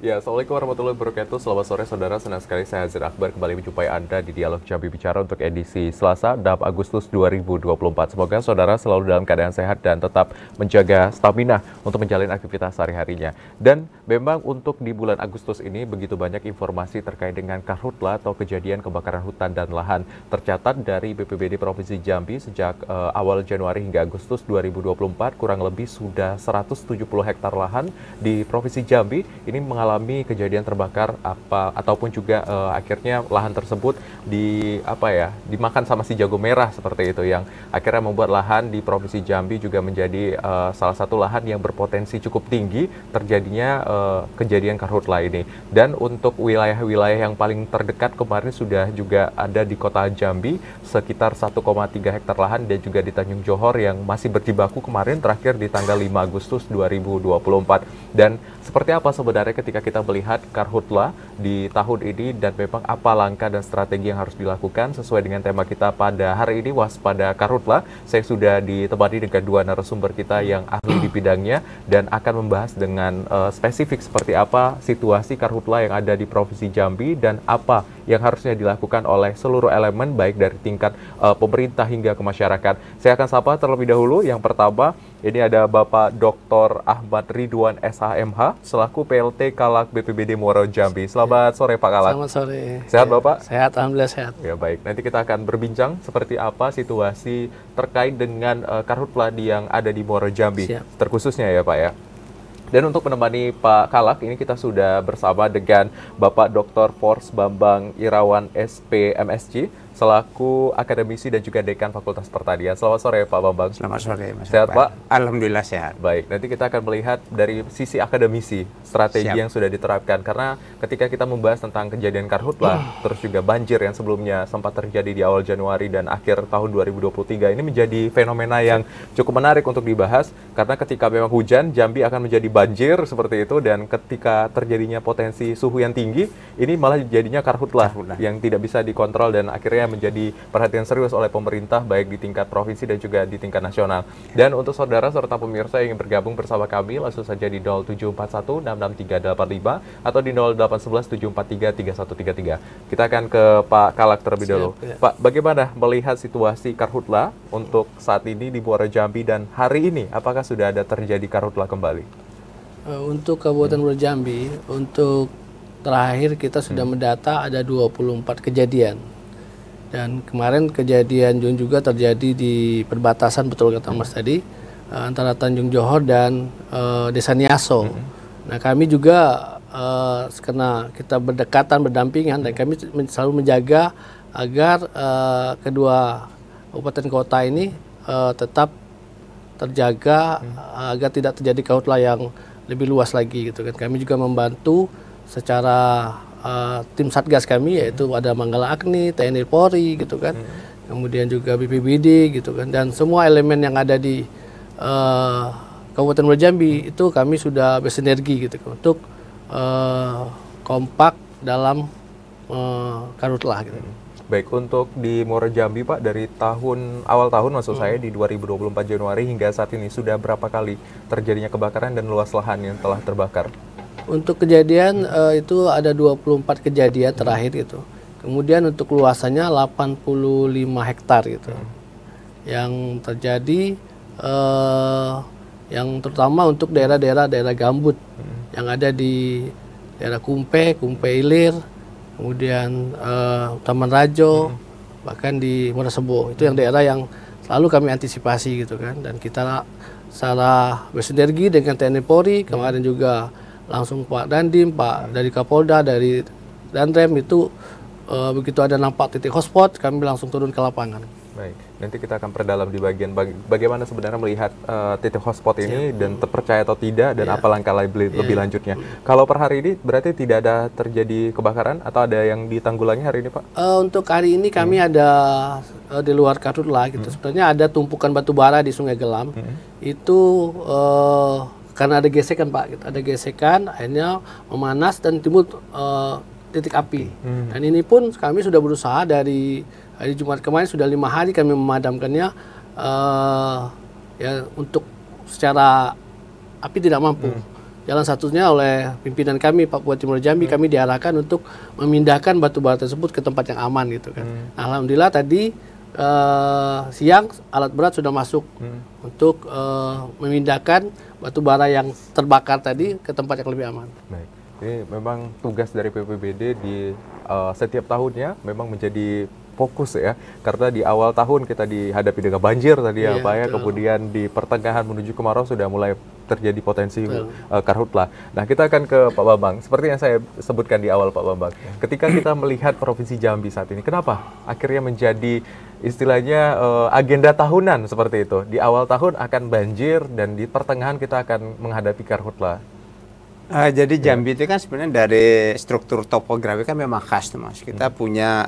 Ya, Assalamualaikum warahmatullahi wabarakatuh. Selamat sore saudara, senang sekali saya Hazir Akbar kembali menjumpai Anda di Dialog Jambi Bicara untuk edisi Selasa 6 Agustus 2024. Semoga saudara selalu dalam keadaan sehat dan tetap menjaga stamina untuk menjalani aktivitas sehari-harinya. Dan memang untuk di bulan Agustus ini begitu banyak informasi terkait dengan karhutla atau kejadian kebakaran hutan dan lahan tercatat dari BPBD Provinsi Jambi sejak awal Januari hingga Agustus 2024 kurang lebih sudah 170 hektar lahan di Provinsi Jambi ini mengalami kejadian terbakar ataupun juga akhirnya lahan tersebut dimakan sama si jago merah seperti itu yang akhirnya membuat lahan di Provinsi Jambi juga menjadi salah satu lahan yang berpotensi cukup tinggi terjadinya kejadian karhutla ini. Dan untuk wilayah-wilayah yang paling terdekat kemarin sudah juga ada di Kota Jambi sekitar 1,3 hektar lahan dan juga di Tanjung Johor yang masih berjibaku kemarin terakhir di tanggal 5 Agustus 2024. Dan seperti apa sebenarnya ketika kita melihat karhutla di tahun ini dan memang apa langkah dan strategi yang harus dilakukan sesuai dengan tema kita pada hari ini, waspada karhutla. Saya sudah ditemani dengan dua narasumber kita yang ahli di bidangnya dan akan membahas dengan spesifik seperti apa situasi karhutla yang ada di Provinsi Jambi dan apa yang harusnya dilakukan oleh seluruh elemen baik dari tingkat pemerintah hingga ke masyarakat. Saya akan sapa terlebih dahulu yang pertama. Ini ada Bapak Dr. Ahmad Ridwan SHMH selaku PLT Kalak BPBD Muaro Jambi. Selamat sore Pak Kalak. Selamat sore. Sehat Bapak? Sehat, alhamdulillah sehat. Ya baik, nanti kita akan berbincang seperti apa situasi terkait dengan karhutla yang ada di Muaro Jambi. Siap. Terkhususnya ya Pak ya. Dan untuk menemani Pak Kalak, ini kita sudah bersama dengan Bapak Dr. Fors Bambang Irawan SPMSC, selaku akademisi dan juga dekan Fakultas Pertanian. Selamat sore Pak Bambang. Selamat sore Mas. Sehat Pak? Alhamdulillah sehat. Baik, nanti kita akan melihat dari sisi akademisi strategi yang sudah diterapkan. Karena ketika kita membahas tentang kejadian karhutla, terus juga banjir yang sebelumnya sempat terjadi di awal Januari dan akhir tahun 2023, ini menjadi fenomena yang cukup menarik untuk dibahas. Karena ketika memang hujan, Jambi akan menjadi banjir seperti itu. Dan ketika terjadinya potensi suhu yang tinggi, ini malah jadinya karhutla yang tidak bisa dikontrol dan akhirnya menjadi perhatian serius oleh pemerintah baik di tingkat provinsi dan juga di tingkat nasional. Dan untuk saudara serta pemirsa yang ingin bergabung bersama kami langsung saja di 0741663385 atau di 081174333133. Kita akan ke Pak Kalak terlebih dahulu. Ya. Pak, bagaimana melihat situasi karhutla untuk saat ini di Muaro Jambi dan hari ini apakah sudah ada terjadi karhutla kembali? Untuk Kabupaten Muaro Jambi, untuk terakhir kita sudah mendata ada 24 kejadian. Dan kemarin kejadian juga terjadi di perbatasan, betul kata Mas tadi, antara Tanjung Johor dan Desa Niaso. Nah kami juga karena kita berdekatan, berdampingan, dan kami selalu menjaga agar kedua kabupaten kota ini tetap terjaga agar tidak terjadi karhutla yang lebih luas lagi gitu kan. Kami juga membantu secara tim satgas kami, yaitu ada Manggala Agni, TNI Polri gitu kan, kemudian juga BPBD gitu kan, dan semua elemen yang ada di Kabupaten Muaro Jambi itu kami sudah bersinergi gitu kan, untuk kompak dalam karhutla gitu. Baik, untuk di Muaro Jambi Pak, dari awal tahun maksud saya di 2024 Januari hingga saat ini sudah berapa kali terjadinya kebakaran dan luas lahan yang telah terbakar? Untuk kejadian itu ada 24 kejadian terakhir gitu. Kemudian untuk luasannya 85 hektar gitu. Yang terjadi yang terutama untuk daerah gambut yang ada di daerah Kumpe Ilir, kemudian Taman Rajo, bahkan di Muara Sebo. Itu yang daerah yang selalu kami antisipasi gitu kan. Dan kita secara bersinergi dengan TNI Polri, kemarin juga langsung Pak Dandim, Pak dari Kapolda, dari Danrem itu begitu ada nampak titik hotspot, kami langsung turun ke lapangan. Baik, nanti kita akan perdalam di bagian bagaimana sebenarnya melihat titik hotspot ini dan terpercaya atau tidak dan apa langkah lebih lanjutnya. Kalau per hari ini berarti tidak ada terjadi kebakaran atau ada yang ditanggulangi hari ini Pak? Untuk hari ini kami ada di luar karhutla gitu. Sebenarnya ada tumpukan batu bara di Sungai Gelam. Itu karena ada gesekan Pak, gitu. Ada gesekan, akhirnya memanas dan timbul titik api. Dan ini pun kami sudah berusaha dari hari Jumat kemarin, sudah 5 hari kami memadamkannya, ya untuk secara api tidak mampu. jalan satunya oleh pimpinan kami Pak Bupati Muara Jambi, kami diarahkan untuk memindahkan batu bara tersebut ke tempat yang aman gitu kan. Nah, alhamdulillah tadi siang alat berat sudah masuk untuk memindahkan batu bara yang terbakar tadi ke tempat yang lebih aman. Baik. Ini memang tugas dari BPBD di setiap tahunnya memang menjadi fokus ya, karena di awal tahun kita dihadapi dengan banjir tadi ya Pak ya, kemudian di pertengahan menuju kemarau sudah mulai terjadi potensi karhutla. Nah, kita akan ke Pak Bambang. Seperti yang saya sebutkan di awal Pak Bambang, ketika kita melihat Provinsi Jambi saat ini, kenapa akhirnya menjadi istilahnya agenda tahunan seperti itu? Di awal tahun akan banjir dan di pertengahan kita akan menghadapi karhutla. Jadi Jambi itu kan sebenarnya dari struktur topografi kan memang khas tuh Mas. Kita punya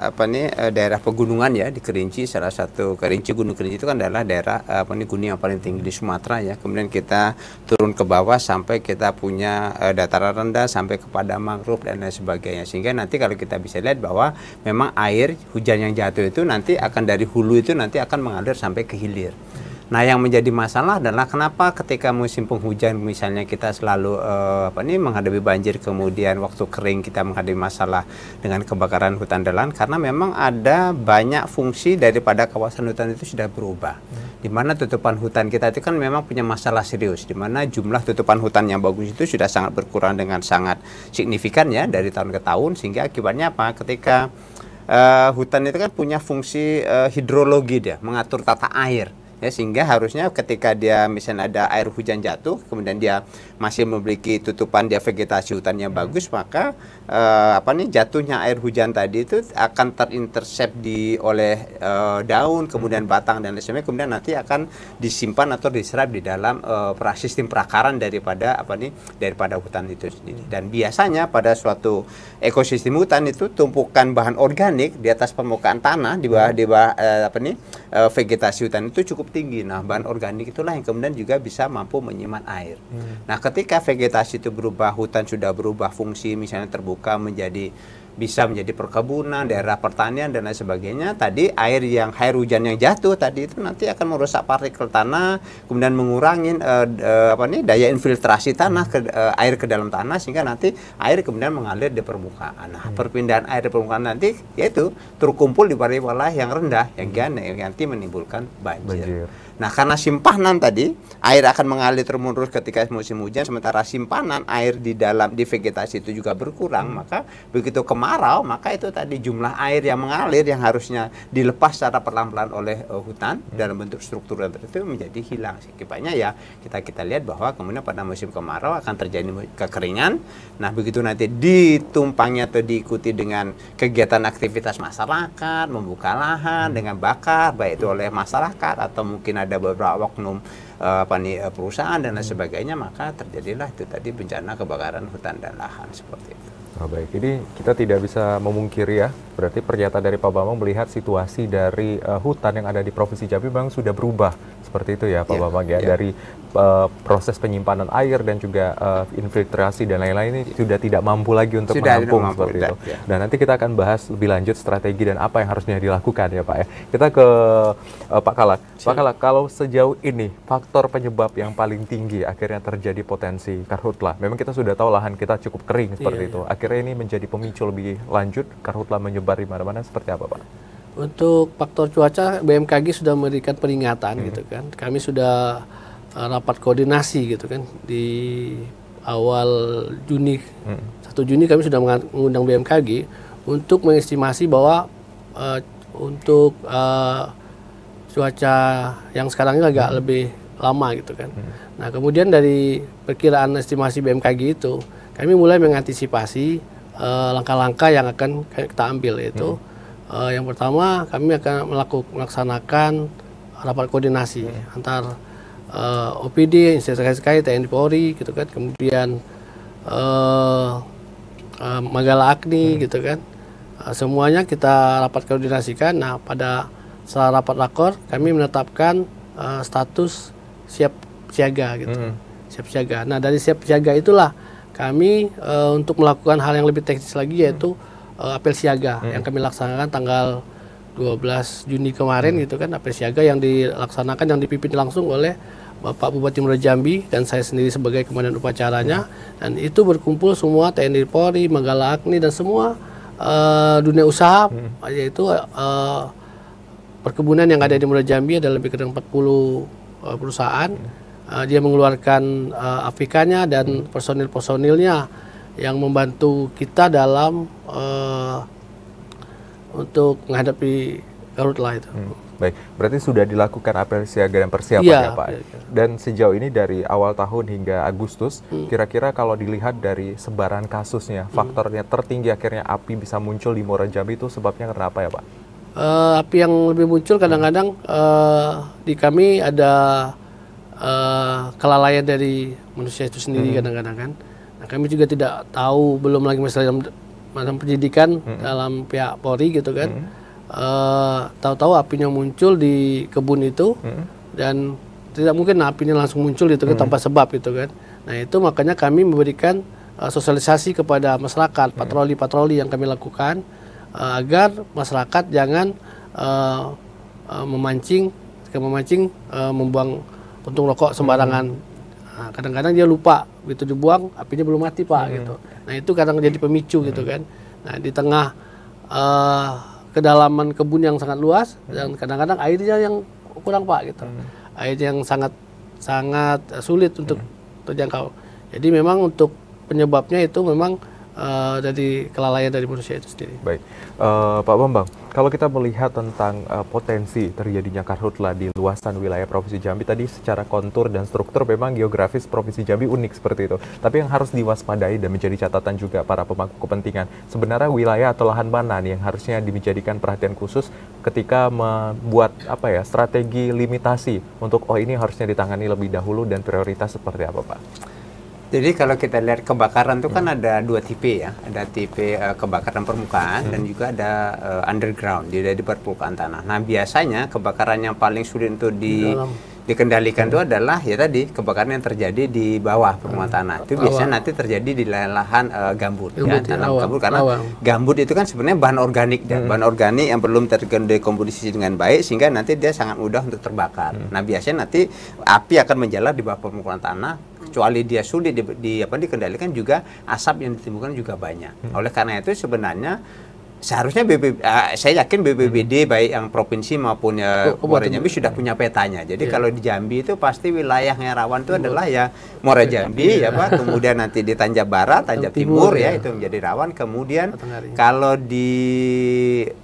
daerah pegunungan ya di Kerinci, salah satu Gunung Kerinci itu kan adalah daerah gunung yang paling tinggi di Sumatera ya. Kemudian kita turun ke bawah sampai kita punya dataran rendah sampai ke padang mangrove dan lain sebagainya. Sehingga nanti kalau kita bisa lihat bahwa memang air hujan yang jatuh itu nanti akan dari hulu itu nanti akan mengalir sampai ke hilir. Nah, yang menjadi masalah adalah kenapa ketika musim penghujan misalnya kita selalu menghadapi banjir, kemudian waktu kering kita menghadapi masalah dengan kebakaran hutan dan lahan, karena memang ada banyak fungsi daripada kawasan hutan itu sudah berubah. Di mana tutupan hutan kita itu kan memang punya masalah serius, di mana jumlah tutupan hutan yang bagus itu sudah sangat berkurang dengan sangat signifikan ya dari tahun ke tahun, sehingga akibatnya apa? Ketika hutan itu kan punya fungsi hidrologi dia, mengatur tata air. Ya, sehingga harusnya ketika dia misalnya ada air hujan jatuh, kemudian dia masih memiliki tutupan dia vegetasi hutannya bagus, maka jatuhnya air hujan tadi itu akan terintersep oleh daun, kemudian batang dan lain sebagainya, kemudian nanti akan disimpan atau diserap di dalam sistem perakaran daripada hutan itu sendiri. Dan biasanya pada suatu ekosistem hutan itu tumpukan bahan organik di atas permukaan tanah di bawah vegetasi hutan itu cukup tinggi. Nah, bahan organik itulah yang kemudian juga bisa mampu menyimpan air. Nah, ketika vegetasi itu berubah, hutan sudah berubah fungsi, misalnya terbuka bisa menjadi perkebunan, daerah pertanian dan lain sebagainya. Tadi air hujan yang jatuh tadi itu nanti akan merusak partikel tanah, kemudian mengurangi daya infiltrasi tanah air ke dalam tanah, sehingga nanti air kemudian mengalir di permukaan. Nah, perpindahan air di permukaan nanti yaitu terkumpul di wilayah yang rendah yang nanti menimbulkan banjir. Nah, karena simpanan tadi air akan mengalir terus-menerus ketika musim hujan, sementara simpanan air di vegetasi itu juga berkurang, maka begitu kemarau, maka itu tadi jumlah air yang mengalir yang harusnya dilepas secara perlahan-lahan oleh hutan dalam bentuk struktur tertentu menjadi hilang. Akibatnya ya kita lihat bahwa kemudian pada musim kemarau akan terjadi kekeringan. Nah, begitu nanti ditumpangnya atau diikuti dengan kegiatan aktivitas masyarakat, membuka lahan dengan bakar, baik itu oleh masyarakat atau mungkin ada beberapa oknum perusahaan dan lain sebagainya, maka terjadilah itu tadi bencana kebakaran hutan dan lahan seperti itu. Oh, baik, ini kita tidak bisa memungkiri ya, berarti pernyataan dari Pak Bambang melihat situasi dari hutan yang ada di Provinsi Jambi memang sudah berubah seperti itu ya Pak Bambang ya, dari proses penyimpanan air dan juga infiltrasi dan lain-lain ini sudah tidak mampu lagi untuk menampung seperti itu. Dan nanti kita akan bahas lebih lanjut strategi dan apa yang harusnya dilakukan ya Pak ya. Kita ke Pak Kalak. Pak Kalak, kalau sejauh ini faktor penyebab yang paling tinggi akhirnya terjadi potensi karhutla, memang kita sudah tahu lahan kita cukup kering seperti itu. Akhirnya ini menjadi pemicu lebih lanjut karhutla menyebar di mana-mana, seperti apa Pak? Untuk faktor cuaca, BMKG sudah memberikan peringatan gitu kan. Kami sudah rapat koordinasi gitu kan di awal Juni. 1 Juni kami sudah mengundang BMKG untuk mengestimasi bahwa untuk cuaca yang sekarang ini agak lebih lama gitu kan. Nah, kemudian dari perkiraan estimasi BMKG itu kami mulai mengantisipasi langkah-langkah yang akan kita ambil, yaitu yang pertama kami akan melaksanakan rapat koordinasi antar OPD, instansi terkait, TNI Polri gitu kan, kemudian Magala Agni gitu kan, semuanya kita rapat koordinasikan. Nah, pada setelah rapat rakor kami menetapkan status siap siaga gitu, siap siaga. Nah, dari siap siaga itulah kami untuk melakukan hal yang lebih teknis lagi, yaitu apel siaga yang kami laksanakan tanggal 12 Juni kemarin gitu kan, apel siaga yang dilaksanakan, yang dipimpin langsung oleh Bapak Bupati Muara Jambi dan saya sendiri sebagai komandan upacaranya, dan itu berkumpul semua TNI Polri, Manggala Agni dan semua dunia usaha, yaitu perkebunan yang ada di Muara Jambi ada lebih kurang 40 perusahaan. Dia mengeluarkan APK-nya dan personil-personilnya yang membantu kita dalam untuk menghadapi karhutlah itu. Baik, berarti sudah dilakukan apel siaga dan persiapan ya Pak. Dan sejauh ini dari awal tahun hingga Agustus, kira-kira kalau dilihat dari sebaran kasusnya, faktornya tertinggi akhirnya api bisa muncul di Muara Jambi itu sebabnya karena apa ya Pak? Api yang lebih muncul kadang-kadang di kami ada kelalaian dari manusia itu sendiri kadang-kadang kan. Nah, kami juga tidak tahu, belum lagi masalah dalam penyidikan dalam pihak Polri gitu kan. Tahu-tahu apinya muncul di kebun itu dan tidak mungkin apinya langsung muncul gitu kan tanpa sebab itu kan. Nah itu makanya kami memberikan sosialisasi kepada masyarakat, patroli-patroli yang kami lakukan agar masyarakat jangan memancing membuang puntung rokok sembarangan. Nah, kadang-kadang dia lupa begitu dibuang apinya belum mati Pak gitu. Nah itu kadang jadi pemicu gitu kan. Nah di tengah kedalaman kebun yang sangat luas dan kadang-kadang airnya yang kurang Pak gitu. Air yang sangat sulit untuk terjangkau. Jadi memang untuk penyebabnya itu memang dari kelalaian dari manusia itu sendiri. Baik, Pak Bambang, kalau kita melihat tentang potensi terjadinya karhutla di luasan wilayah Provinsi Jambi tadi secara kontur dan struktur memang geografis Provinsi Jambi unik seperti itu. Tapi yang harus diwaspadai dan menjadi catatan juga para pemangku kepentingan, sebenarnya wilayah atau lahan mana nih yang harusnya dijadikan perhatian khusus ketika membuat strategi limitasi untuk ini harusnya ditangani lebih dahulu dan prioritas seperti apa Pak? Jadi kalau kita lihat kebakaran itu kan ada dua tipe ya, ada tipe kebakaran permukaan dan juga ada underground, jadi di permukaan tanah. Nah biasanya kebakaran yang paling sulit untuk dikendalikan itu adalah ya tadi kebakaran yang terjadi di bawah permukaan tanah. Itu biasanya nanti terjadi di lahan gambut ya, tanam gambut karena gambut itu kan sebenarnya bahan organik dan bahan organik yang belum terdekomposisi dengan baik sehingga nanti dia sangat mudah untuk terbakar. Nah biasanya nanti api akan menjalar di bawah permukaan tanah. Kecuali dia sulit dikendalikan juga asap yang ditimbulkan juga banyak. Oleh karena itu sebenarnya seharusnya saya yakin BPBD baik yang provinsi maupun Muara Jambi sudah punya petanya. Jadi kalau di Jambi itu pasti wilayah yang rawan itu adalah ya Muara Jambi ya Pak, kemudian nanti di Tanjab Barat, Tanjab Timur ya itu menjadi rawan. Kemudian kalau di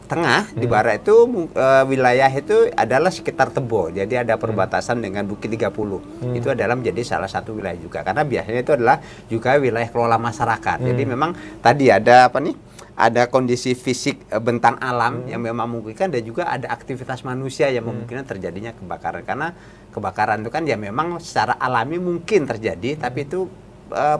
tengah di barat itu wilayah itu adalah sekitar Tebo. Jadi ada perbatasan dengan Bukit 30. Itu adalah menjadi salah satu wilayah juga karena biasanya itu adalah juga wilayah kelola masyarakat. Jadi memang tadi ada ada kondisi fisik bentang alam yang memang memungkinkan dan juga ada aktivitas manusia yang memungkinkan terjadinya kebakaran. Karena kebakaran itu kan ya memang secara alami mungkin terjadi, tapi itu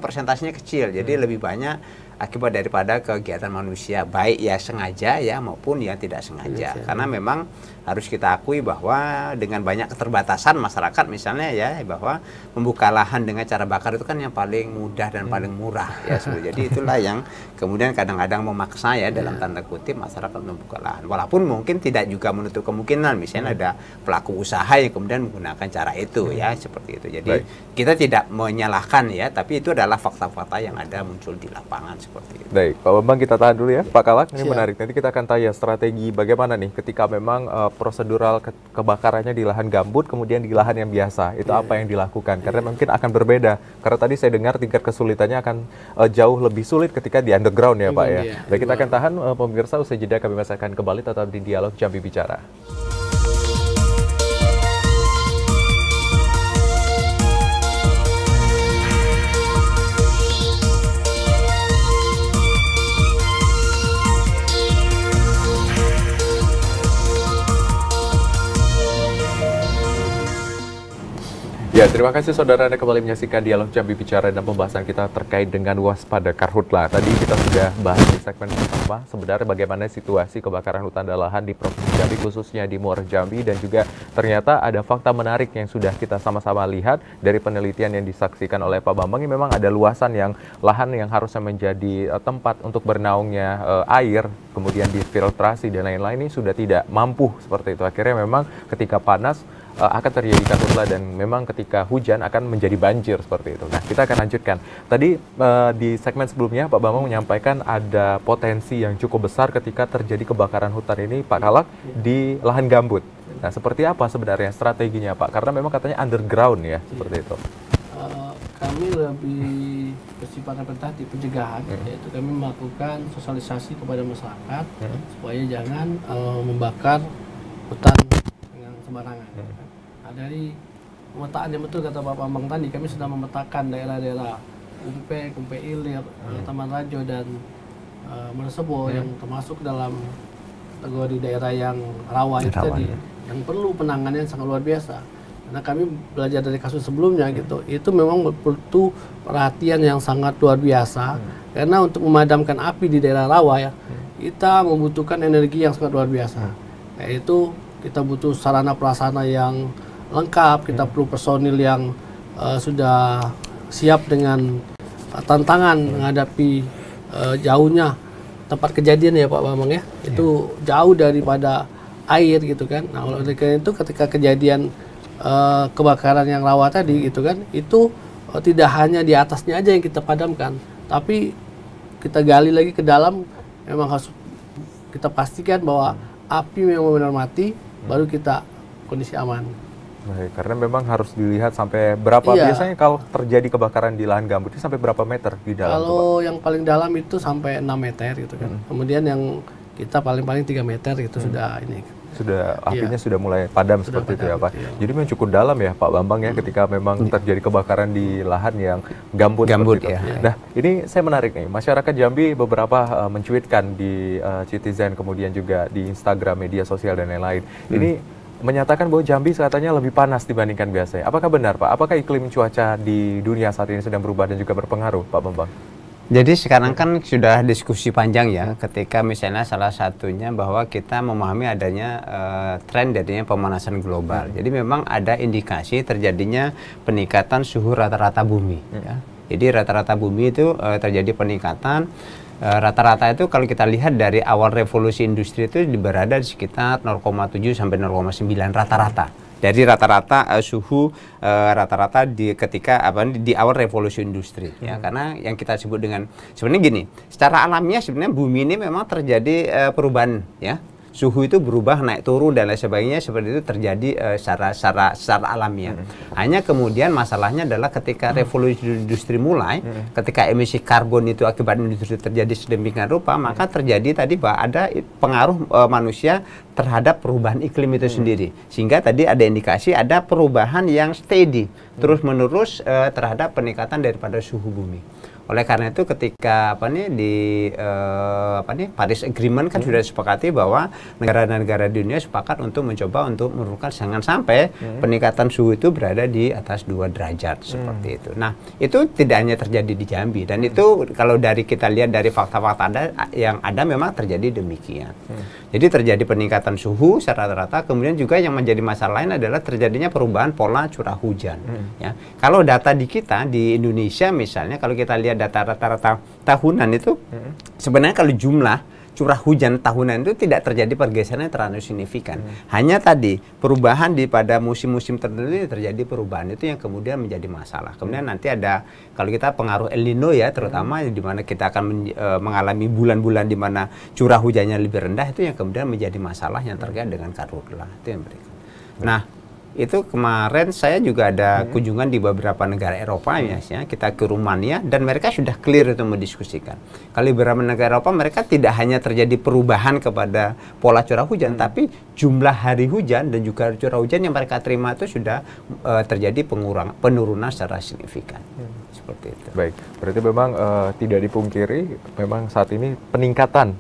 persentasenya kecil. Jadi lebih banyak akibat daripada kegiatan manusia, baik ya sengaja ya maupun yang tidak sengaja. Karena memang harus kita akui bahwa dengan banyak keterbatasan masyarakat misalnya ya bahwa membuka lahan dengan cara bakar itu kan yang paling mudah dan paling murah ya sebenarnya. Jadi itulah yang kemudian kadang-kadang memaksa ya dalam tanda kutip masyarakat membuka lahan. Walaupun mungkin tidak juga menutup kemungkinan misalnya ada pelaku usaha yang kemudian menggunakan cara itu ya seperti itu. Jadi kita tidak menyalahkan ya, tapi itu adalah fakta-fakta yang ada muncul di lapangan seperti itu. Baik, Pak Bambang kita tahan dulu ya, Pak Kalak. Ini menarik. Nanti kita akan tanya strategi bagaimana nih ketika memang prosedural kebakarannya di lahan gambut kemudian di lahan yang biasa itu apa yang dilakukan karena mungkin akan berbeda karena tadi saya dengar tingkat kesulitannya akan jauh lebih sulit ketika di underground ya Pak ya. Baik, kita akan tahan pemirsa, usai jeda kami masih akan kembali tetap di Dialog Jambi Bicara. Ya, terima kasih saudara Anda kembali menyaksikan Dialog Jambi Bicara dan pembahasan kita terkait dengan waspada karhutla. Tadi kita sudah bahas di segmen pertama sebenarnya bagaimana situasi kebakaran hutan dan lahan di Provinsi Jambi khususnya di Muara Jambi dan juga ternyata ada fakta menarik yang sudah kita sama-sama lihat dari penelitian yang disaksikan oleh Pak Bambang. Ini memang ada luasan yang lahan yang harusnya menjadi tempat untuk bernaungnya air, kemudian difiltrasi dan lain-lain ini sudah tidak mampu seperti itu. Akhirnya memang ketika panas akan terjadi karhutla dan memang ketika hujan akan menjadi banjir seperti itu. Nah, kita akan lanjutkan. Tadi di segmen sebelumnya Pak Bambang menyampaikan ada potensi yang cukup besar ketika terjadi kebakaran hutan ini, Pak Kalak, di lahan gambut. Nah, seperti apa sebenarnya strateginya, Pak? Karena memang katanya underground ya, seperti itu. Kami lebih bersifat representatif pencegahan, yaitu kami melakukan sosialisasi kepada masyarakat supaya jangan membakar hutan dengan sembarangan. Nah, dari pemetaan yang betul kata Pak Bambang tadi, kami sudah memetakan daerah-daerah Kumpe Ilir, Taman Rajo dan Mersebo yang termasuk dalam kategori daerah yang rawan tadi, yang perlu penanganan yang sangat luar biasa. Karena kami belajar dari kasus sebelumnya gitu, itu memang butuh perhatian yang sangat luar biasa. Karena untuk memadamkan api di daerah rawa ya, kita membutuhkan energi yang sangat luar biasa. Yaitu kita butuh sarana prasarana yang lengkap, kita perlu personil yang sudah siap dengan tantangan menghadapi jauhnya tempat kejadian ya Pak Bambang ya. Itu jauh daripada air gitu kan. Nah, oleh karena itu ketika kejadian kebakaran yang rawa tadi gitu kan, itu tidak hanya di atasnya aja yang kita padamkan, tapi kita gali lagi ke dalam, memang harus kita pastikan bahwa api memang benar mati, baru kita kondisi aman. Baik, karena memang harus dilihat sampai berapa, biasanya kalau terjadi kebakaran di lahan gambut itu sampai berapa meter di dalam? Kalau yang paling dalam itu sampai 6 meter gitu kan, kemudian yang kita paling-paling 3 meter itu sudah ini. Sudah apinya sudah mulai padam seperti itu ya Pak. Jadi memang cukup dalam ya Pak Bambang ya ketika memang terjadi kebakaran di lahan yang gambut ya. Nah, ini saya menarik nih. Masyarakat Jambi beberapa mencuitkan di Citizen, kemudian juga di Instagram, media sosial dan lain-lain. Ini menyatakan bahwa Jambi katanya lebih panas dibandingkan biasanya. Apakah benar Pak? Apakah iklim cuaca di dunia saat ini sedang berubah dan juga berpengaruh Pak Bambang? Jadi sekarang kan sudah diskusi panjang ya, ketika misalnya salah satunya bahwa kita memahami adanya tren jadinya pemanasan global. Jadi memang ada indikasi terjadinya peningkatan suhu rata-rata bumi. Ya. Jadi rata-rata bumi itu terjadi peningkatan. Rata-rata itu kalau kita lihat dari awal revolusi industri itu berada di sekitar 0,7 sampai 0,9 rata-rata. Dari rata-rata suhu rata-rata ketika di awal revolusi industri ya, karena yang kita sebut dengan sebenarnya gini, secara alamiah sebenarnya bumi ini memang terjadi perubahan ya, suhu itu berubah naik turun dan lain sebagainya seperti itu terjadi secara alamiah. Hanya kemudian masalahnya adalah ketika revolusi industri mulai, ketika emisi karbon itu akibat industri terjadi sedemikian rupa, maka terjadi tadi bahwa ada pengaruh manusia terhadap perubahan iklim itu sendiri, sehingga tadi ada indikasi ada perubahan yang steady terus menerus terhadap peningkatan daripada suhu bumi. Oleh karena itu ketika Paris Agreement kan sudah disepakati bahwa negara-negara dunia sepakat untuk mencoba untuk menurunkan jangan sampai peningkatan suhu itu berada di atas 2 derajat seperti itu. Nah, itu tidak hanya terjadi di Jambi, dan itu kalau dari kita lihat dari fakta-fakta yang ada memang terjadi demikian. Jadi terjadi peningkatan suhu secara rata-rata, kemudian juga yang menjadi masalah lain adalah terjadinya perubahan pola curah hujan. Ya. Kalau data di kita di Indonesia misalnya, kalau kita lihat data rata-rata tahunan itu sebenarnya kalau jumlah curah hujan tahunan itu tidak terjadi pergeseran yang terlalu signifikan. Hanya tadi perubahan pada musim-musim tertentu terjadi perubahan itu yang kemudian menjadi masalah. Kemudian nanti ada kalau kita pengaruh El Nino ya, terutama di mana kita akan mengalami bulan-bulan di mana curah hujannya lebih rendah, itu yang kemudian menjadi masalah yang terkait dengan karhutla. Itu yang berikut. Nah, itu kemarin saya juga ada kunjungan di beberapa negara Eropa ya, kita ke Rumania dan mereka sudah clear itu mendiskusikan. Kalau di beberapa negara Eropa mereka tidak hanya terjadi perubahan kepada pola curah hujan, tapi jumlah hari hujan dan juga curah hujan yang mereka terima itu sudah terjadi penurunan secara signifikan. Seperti itu. Baik, berarti memang tidak dipungkiri memang saat ini peningkatan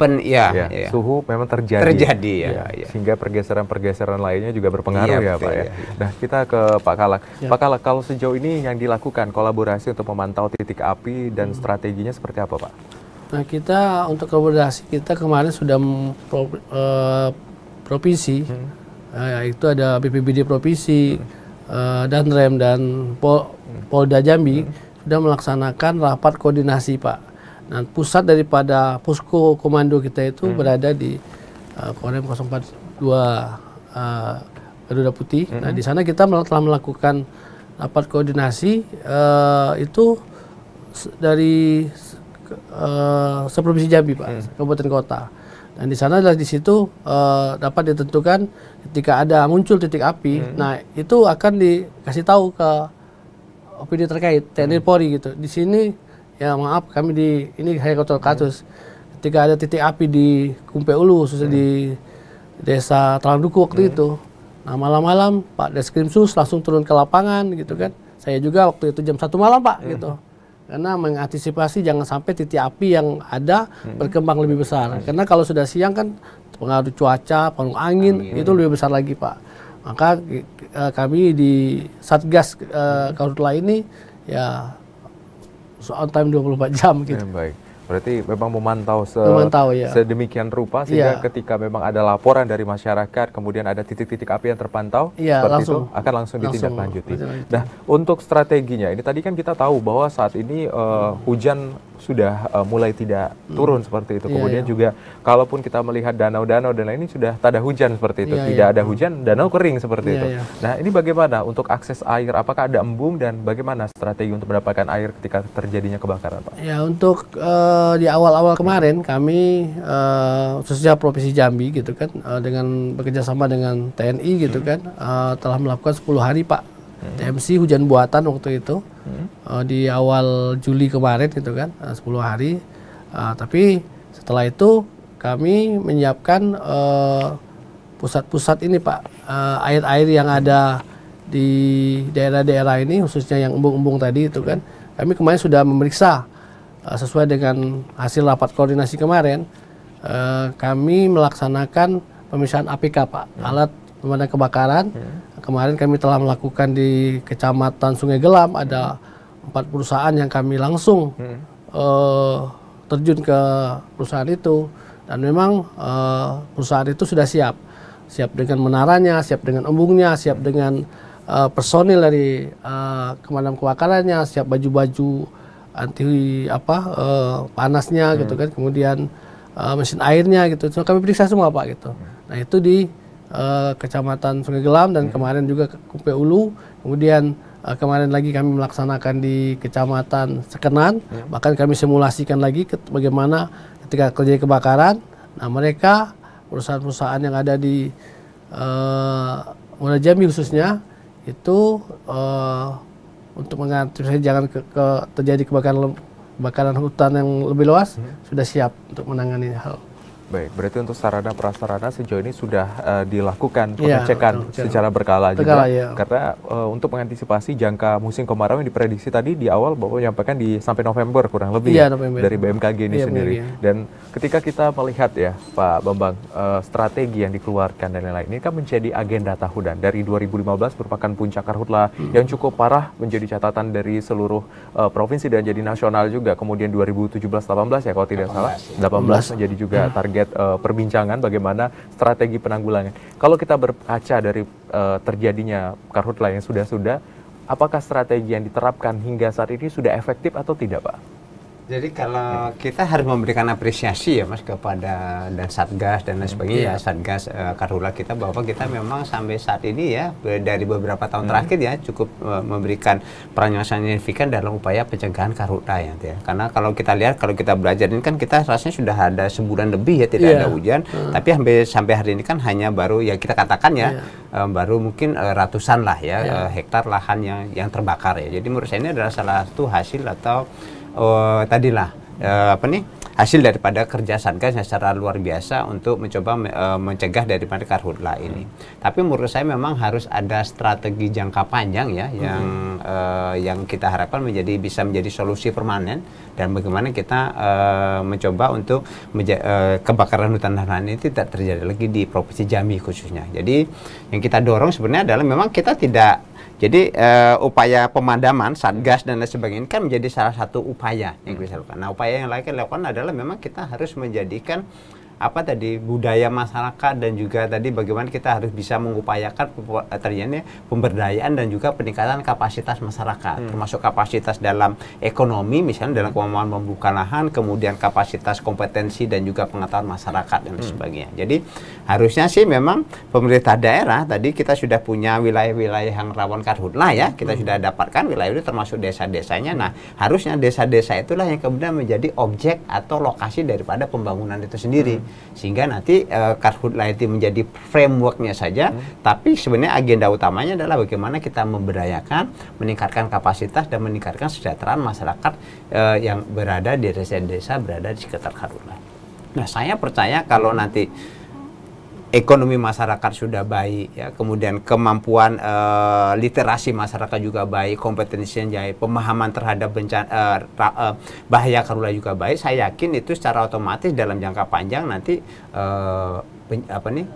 suhu memang terjadi ya. Sehingga pergeseran-pergeseran lainnya juga berpengaruh ya Pak ya. Nah, kita ke Pak Kalak. Pak Kalak, kalau sejauh ini yang dilakukan kolaborasi untuk memantau titik api dan strateginya seperti apa, Pak? Nah, kita untuk kolaborasi kita kemarin sudah provinsi, itu ada BPBD provinsi, Danrem dan Polda Jambi sudah melaksanakan rapat koordinasi, Pak. Nah, pusat daripada posko komando kita itu berada di Korem 042 Garuda Putih. Nah, di sana kita telah melakukan rapat koordinasi itu dari seprovinsi Jambi, Pak, kabupaten kota. Dan di sana adalah di situ dapat ditentukan ketika ada muncul titik api, nah itu akan dikasih tahu ke opini terkait TNI Polri gitu. Di sini ya maaf kami ini helikopter kasus. Ketika ada titik api di Kumpe Ulu, khususnya di Desa Talanduku waktu itu. Nah, malam-malam Pak Deskrimsus langsung turun ke lapangan gitu kan. Saya juga waktu itu jam 1 malam, Pak, gitu. Karena mengantisipasi jangan sampai titik api yang ada berkembang lebih besar. Karena kalau sudah siang kan pengaruh cuaca, pengaruh angin, itu lebih besar lagi, Pak. Maka kami di Satgas Karhutla ini ya on time 24 jam gitu. Baik. Berarti memang memantau ya. sedemikian rupa sehingga ketika memang ada laporan dari masyarakat, kemudian ada titik-titik api yang terpantau, seperti langsung, itu akan langsung ditindaklanjuti. Nah, untuk strateginya, ini tadi kan kita tahu bahwa saat ini hujan sudah mulai tidak turun seperti itu. Kemudian juga kalaupun kita melihat danau-danau dan lain ini sudah tak ada hujan seperti itu. Tidak ada hujan, danau kering seperti itu. Nah, ini bagaimana untuk akses air? Apakah ada embung dan bagaimana strategi untuk mendapatkan air ketika terjadinya kebakaran, Pak? Ya, untuk di awal-awal kemarin kami khususnya Provinsi Jambi gitu kan dengan bekerjasama dengan TNI gitu kan telah melakukan 10 hari, Pak. TMC hujan buatan waktu itu di awal Juli kemarin gitu kan 10 hari. Tapi setelah itu kami menyiapkan pusat-pusat ini, Pak, air-air yang ada di daerah-daerah ini khususnya yang embung-embung tadi itu kan. Kami kemarin sudah memeriksa sesuai dengan hasil rapat koordinasi kemarin. Kami melaksanakan pemeriksaan APK, Pak, alat pemadam kebakaran. Kemarin kami telah melakukan di Kecamatan Sungai Gelam, ada 4 perusahaan yang kami langsung terjun ke perusahaan itu. Dan memang perusahaan itu sudah siap dengan menaranya, siap dengan embungnya, siap dengan personil dari pemadam kebakarannya, siap baju-baju anti panasnya gitu kan, kemudian mesin airnya gitu. So, kami periksa semua, Pak, gitu. Nah, itu di Kecamatan Sungai Gelam dan kemarin juga Kumpe Ulu. Kemudian kemarin lagi kami melaksanakan di Kecamatan Sekenan. Bahkan kami simulasikan lagi bagaimana ketika terjadi kebakaran. Nah, mereka perusahaan-perusahaan yang ada di Muara Jambi khususnya itu untuk mengantisipasi jangan terjadi kebakaran hutan yang lebih luas sudah siap untuk menangani hal. Baik, berarti untuk sarana prasarana sejauh ini sudah dilakukan pengecekan secara berkala juga. Karena untuk mengantisipasi jangka musim kemarau yang diprediksi tadi di awal bahwa menyampaikan sampai November kurang lebih dari BMKG ini sendiri. Dan ketika kita melihat ya Pak Bambang, strategi yang dikeluarkan dan lain-lain ini kan menjadi agenda tahunan. Dari 2015 merupakan puncak karhutla yang cukup parah, menjadi catatan dari seluruh provinsi dan jadi nasional juga. Kemudian 2017-18 ya kalau tidak salah, 18 menjadi juga target perbincangan bagaimana strategi penanggulangan. Kalau kita berkaca dari terjadinya karhutla yang sudah-sudah, apakah strategi yang diterapkan hingga saat ini sudah efektif atau tidak, Pak? Jadi kalau kita harus memberikan apresiasi ya Mas kepada dan Satgas dan lain sebagainya, Satgas Karhutla kita bahwa kita memang sampai saat ini ya dari beberapa tahun terakhir ya cukup memberikan peran yang signifikan dalam upaya pencegahan karhutla ya. Karena kalau kita lihat, kalau kita belajar ini kan kita rasanya sudah ada sebulan lebih ya tidak ada hujan, tapi sampai hari ini kan hanya baru ya kita katakan ya baru mungkin ratusan lah ya hektar lahan yang terbakar ya. Jadi menurut saya ini adalah salah satu hasil atau hasil daripada kerja Satgas yang secara luar biasa untuk mencoba mencegah daripada karhutla ini. Tapi menurut saya memang harus ada strategi jangka panjang ya yang kita harapkan bisa menjadi solusi permanen dan bagaimana kita mencoba untuk kebakaran hutan dan lahan ini tidak terjadi lagi di Provinsi Jambi khususnya. Jadi yang kita dorong sebenarnya adalah memang kita tidak. Jadi upaya pemadaman Satgas dan lain sebagainya kan menjadi salah satu upaya yang bisa dilakukan. Nah, upaya yang lain dilakukan adalah memang kita harus menjadikan budaya masyarakat dan juga tadi bagaimana kita harus bisa mengupayakan terjadinya pemberdayaan dan juga peningkatan kapasitas masyarakat, termasuk kapasitas dalam ekonomi, misalnya dalam kemampuan membuka lahan, kemudian kapasitas kompetensi dan juga pengetahuan masyarakat dan sebagainya. Jadi harusnya sih memang pemerintah daerah tadi kita sudah punya wilayah-wilayah yang rawan karhutlah ya, kita sudah dapatkan wilayah itu termasuk desa-desanya. Nah, harusnya desa-desa itulah yang kemudian menjadi objek atau lokasi daripada pembangunan itu sendiri. Sehingga nanti karhutlah itu menjadi frameworknya saja, tapi sebenarnya agenda utamanya adalah bagaimana kita memberdayakan, meningkatkan kapasitas dan meningkatkan kesejahteraan masyarakat yang berada di desa-desa berada di sekitar karhutlah. Nah, saya percaya kalau nanti ekonomi masyarakat sudah baik, ya, kemudian kemampuan literasi masyarakat juga baik, kompetensinya baik, pemahaman terhadap bencana bahaya karhutlah juga baik. Saya yakin itu secara otomatis dalam jangka panjang nanti